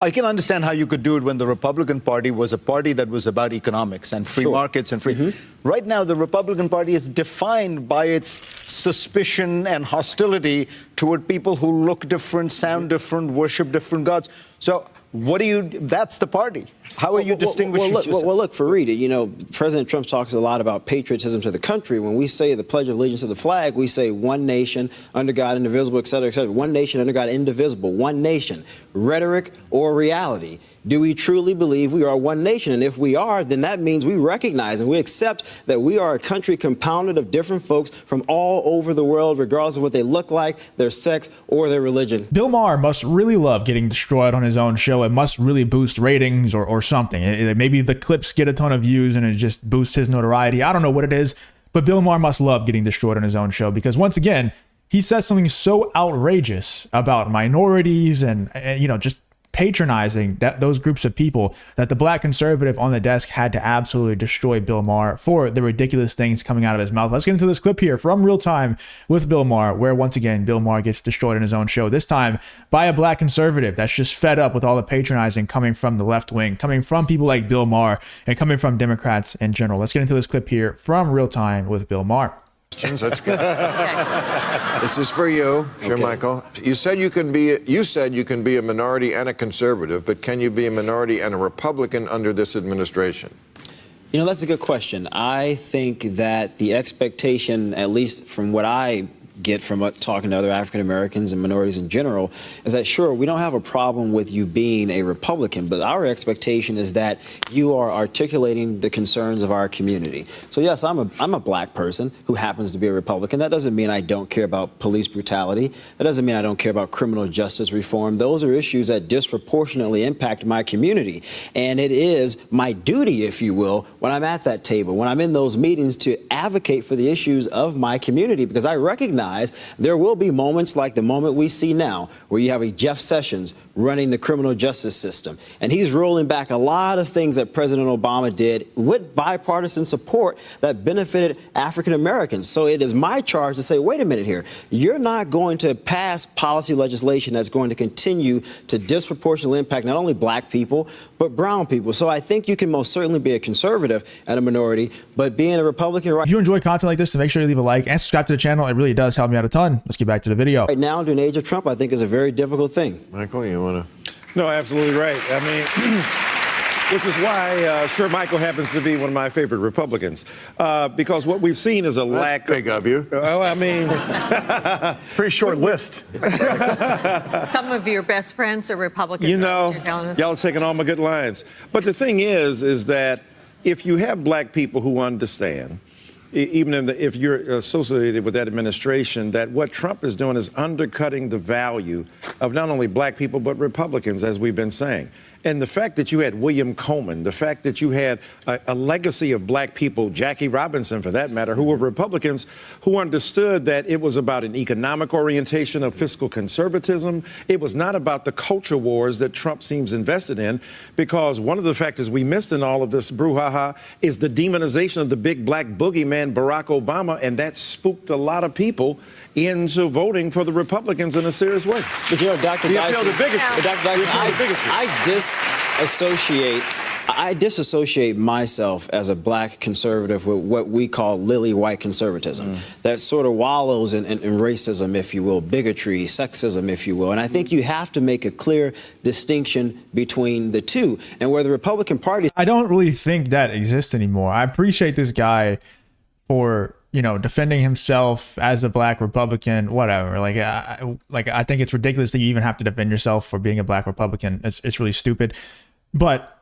I can understand how you could do it when the Republican Party was a party that was about economics and free markets and free. Right now, the Republican Party is defined by its suspicion and hostility toward people who look different, sound different, worship different gods. So what do you, that's the party. How are you distinguishing yourself? Well, look, Fareed, you know, President Trump talks a lot about patriotism to the country. When we say the Pledge of Allegiance to the flag, we say one nation, under God, indivisible, et cetera, et cetera. One nation, under God, indivisible. One nation. Rhetoric or reality? Do we truly believe we are one nation? And if we are, then that means we recognize and we accept that we are a country compounded of different folks from all over the world, regardless of what they look like, their sex, or their religion. Bill Maher must really love getting destroyed on his own show. It must really boost ratings or something. Maybe the clips get a ton of views and it just boosts his notoriety. I don't know what it is, but Bill Maher must love getting destroyed on his own show because once again, he says something so outrageous about minorities and you know, just patronizing those groups of people that the black conservative on the desk had to absolutely destroy Bill Maher for the ridiculous things coming out of his mouth. Let's get into this clip here from Real Time with Bill Maher, where once again, Bill Maher gets destroyed in his own show, this time by a black conservative that's just fed up with all the patronizing coming from the left wing, coming from people like Bill Maher and coming from Democrats in general. Let's get into this clip here from Real Time with Bill Maher. That's good. This is for you, Sir Michael. You said you can be a minority and a conservative, but can you be a minority and a Republican under this administration? You know, that's a good question. I think that the expectation, at least from what I get from talking to other African Americans and minorities in general, is that sure, we don't have a problem with you being a Republican, but our expectation is that you are articulating the concerns of our community. So yes, I'm a black person who happens to be a Republican. That doesn't mean I don't care about police brutality. That doesn't mean I don't care about criminal justice reform. Those are issues that disproportionately impact my community. And it is my duty, if you will, when I'm at that table, when I'm in those meetings, to advocate for the issues of my community, because I recognize there will be moments like the moment we see now where you have a Jeff Sessions running the criminal justice system. And he's rolling back a lot of things that President Obama did with bipartisan support that benefited African Americans. So it is my charge to say, wait a minute here, you're not going to pass policy legislation that's going to continue to disproportionately impact not only black people, but brown people. So I think you can most certainly be a conservative and a minority, but being a Republican... If you enjoy content like this, then make sure you leave a like and subscribe to the channel. It really does help me out a ton. Let's get back to the video. Right now, in the age of Trump, I think is a very difficult thing. Michael, you want to... No, absolutely right. I mean, which is why Sir Michael happens to be one of my favorite Republicans, because what we've seen is a lack. That's big of you. Well, I mean, Pretty short list. Some of your best friends are Republicans. you know, y'all are taking all my good lines. But the thing is that if you have black people who understand, even if you're associated with that administration, that what Trump is doing is undercutting the value of not only black people, but Republicans, as we've been saying. And the fact that you had William Coleman, the fact that you had a legacy of black people, Jackie Robinson for that matter, who were Republicans, who understood that it was about an economic orientation of fiscal conservatism. It was not about the culture wars that Trump seems invested in, because one of the factors we missed in all of this brouhaha is the demonization of the big black boogeyman, Barack Obama, and that spooked a lot of people into voting for the Republicans in a serious way. But you know, Dr. Dyson, I disassociate myself as a black conservative with what we call lily white conservatism, that sort of wallows in racism, if you will, bigotry, sexism, if you will. And I think you have to make a clear distinction between the two. And where the Republican Party... I don't really think that exists anymore. I appreciate this guy for, you know, defending himself as a black Republican, whatever. Like I think it's ridiculous that you even have to defend yourself for being a black Republican. It's really stupid. But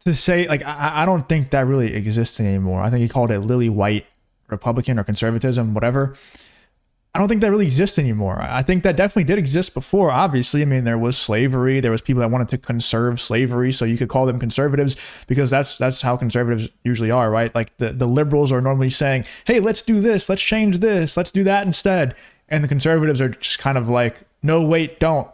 to say, like, I don't think that really exists anymore. I think he called it lily white Republican or conservatism, whatever. I don't think that really exists anymore. I think that definitely did exist before. Obviously, I mean, there was slavery. There was people that wanted to conserve slavery. So you could call them conservatives because that's how conservatives usually are, right? Like the liberals are normally saying, hey, let's do this. Let's change this. Let's do that instead. And the conservatives are just kind of like, no, wait, don't.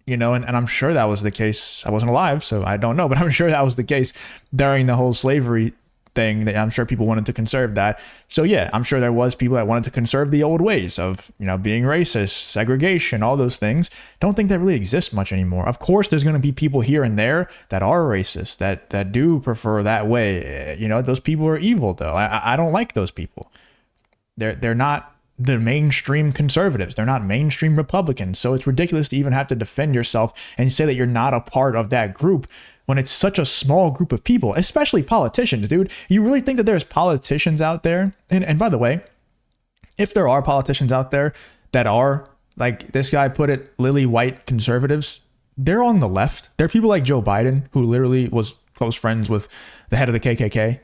You know, and I'm sure that was the case. I wasn't alive, so I don't know, but I'm sure that was the case during the whole slavery thing that I'm sure people wanted to conserve that. So yeah, I'm sure there was people that wanted to conserve the old ways of, being racist, segregation, all those things. Don't think that really exists much anymore. Of course, there's going to be people here and there that are racist, that do prefer that way. Those people are evil though. I don't like those people. They're not the mainstream conservatives. They're not mainstream Republicans. So it's ridiculous to even have to defend yourself and say that you're not a part of that group when it's such a small group of people, especially politicians, dude. You really think that there's politicians out there? And by the way, if there are politicians out there that are, like this guy put it, lily white conservatives, they're on the left. There are people like Joe Biden, who literally was close friends with the head of the KKK.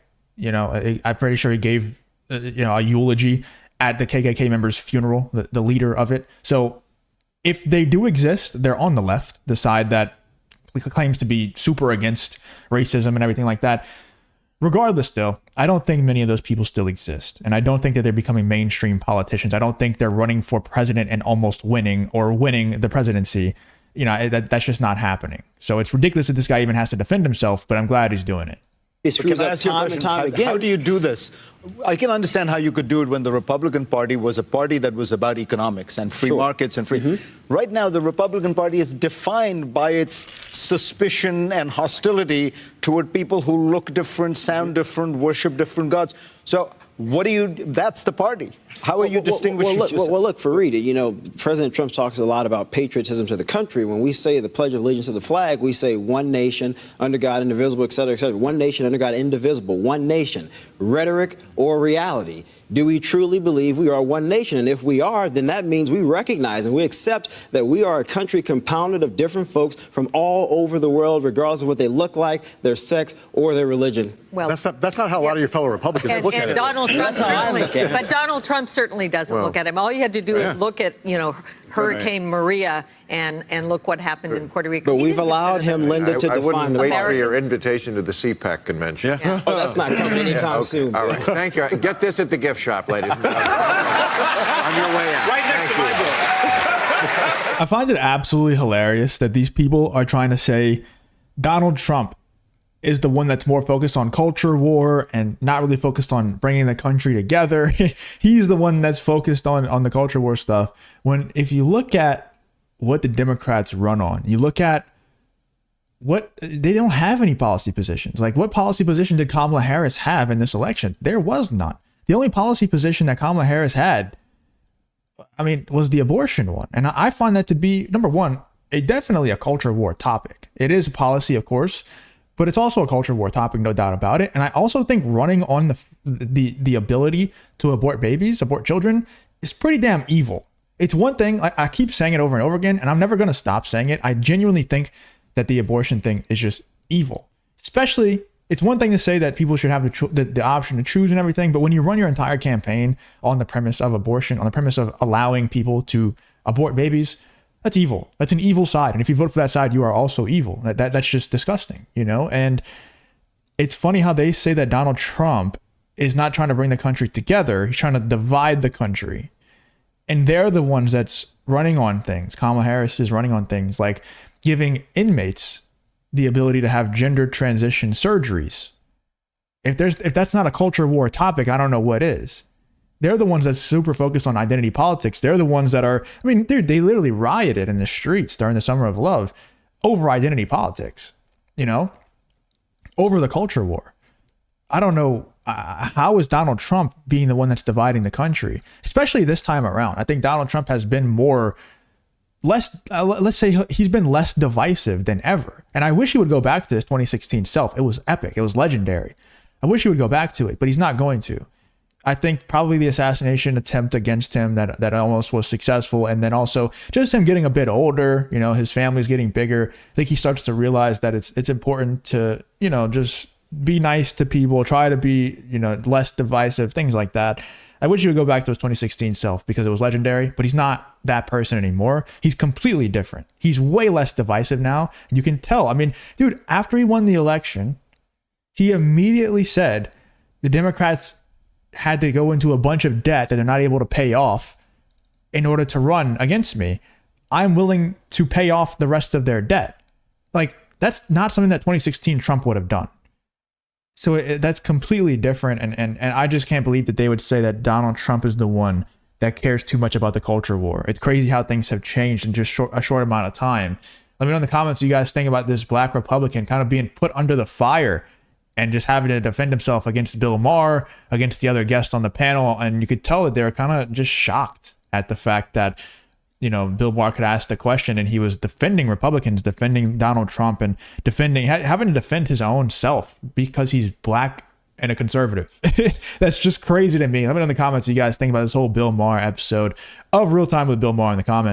I'm pretty sure he gave, a eulogy at the KKK member's funeral, the leader of it. So if they do exist, they're on the left, the side that claims to be super against racism and everything like that. Regardless, though, I don't think many of those people still exist. And I don't think that they're becoming mainstream politicians. I don't think they're running for president and almost winning or winning the presidency. That's just not happening. So it's ridiculous that this guy even has to defend himself, but I'm glad he's doing it. It screws Can I up ask you a time and question? time again. How do you do this? I can understand how you could do it when the Republican Party was a party that was about economics and free markets and free. Right now, the Republican Party is defined by its suspicion and hostility toward people who look different, sound different, worship different gods. So that's the party. How are you distinguishing yourself? Well, look, Fareed, President Trump talks a lot about patriotism to the country. When we say the Pledge of Allegiance to the flag, we say one nation, under God, indivisible, et cetera, et cetera. One nation, under God, indivisible. One nation. Rhetoric or reality? Do we truly believe we are one nation? And if we are, then that means we recognize and we accept that we are a country compounded of different folks from all over the world, regardless of what they look like, their sex, or their religion. Well, that's not how a lot of your fellow Republicans look at it. Donald Trump but Donald Trump certainly doesn't look at him. All you had to do is look at, Hurricane Maria and look what happened in Puerto Rico. But we've allowed him, Linda, to define I wouldn't wait for your Americans. invitation to the CPAC convention. Yeah. Oh, that's not coming anytime soon. All right. Thank you. Get this at the gift shop, ladies and gentlemen. On your way out. Right next to my door. I find it absolutely hilarious that these people are trying to say Donald Trump is the one that's more focused on culture war and not really focused on bringing the country together. He's the one that's focused on the culture war stuff. When if you look at what the Democrats run on, you look at what they don't have any policy positions. Like, what policy position did Kamala Harris have in this election? There was none. The only policy position that Kamala Harris had, was the abortion one. And I find that to be, number one, definitely a culture war topic. It is a policy, of course, but it's also a culture war topic, no doubt about it. And I also think running on the ability to abort babies, abort children, is pretty damn evil. It's one thing, I keep saying it over and over again, and I'm never going to stop saying it. I genuinely think that the abortion thing is just evil. Especially, it's one thing to say that people should have the option to choose and everything, but when you run your entire campaign on the premise of abortion, on the premise of allowing people to abort babies, that's evil. That's an evil side. And if you vote for that side, you are also evil. That's just disgusting, And it's funny how they say that Donald Trump is not trying to bring the country together. He's trying to divide the country. And they're the ones that's running on things. Kamala Harris is running on things like giving inmates the ability to have gender transition surgeries. If that's not a culture war topic, I don't know what is. They're the ones that's super focused on identity politics. They're the ones that are, dude, they literally rioted in the streets during the Summer of Love over identity politics, over the culture war. I don't know. How is Donald Trump being the one that's dividing the country, especially this time around? I think Donald Trump has been let's say he's been less divisive than ever. And I wish he would go back to his 2016 self. It was epic. It was legendary. I wish he would go back to it, but he's not going to. I think probably the assassination attempt against him that almost was successful. And then also just him getting a bit older, his family's getting bigger. I think he starts to realize that it's important to, just be nice to people, try to be, less divisive, things like that. I wish he would go back to his 2016 self because it was legendary, but he's not that person anymore. He's completely different. He's way less divisive now. You can tell. Dude, after he won the election, he immediately said the Democrats had to go into a bunch of debt that they're not able to pay off in order to run against me. I'm willing to pay off the rest of their debt. Like, that's not something that 2016 Trump would have done. So that's completely different. And I just can't believe that they would say that Donald Trump is the one that cares too much about the culture war. It's crazy how things have changed in just a short amount of time. Let me know in the comments what you guys think about this black Republican kind of being put under the fire and just having to defend himself against Bill Maher, against the other guests on the panel. And you could tell that they were kind of just shocked at the fact that, Bill Maher could ask the question and he was defending Republicans, defending Donald Trump, and having to defend his own self because he's black and a conservative. That's just crazy to me. Let me know in the comments what you guys think about this whole Bill Maher episode of Real Time with Bill Maher in the comments.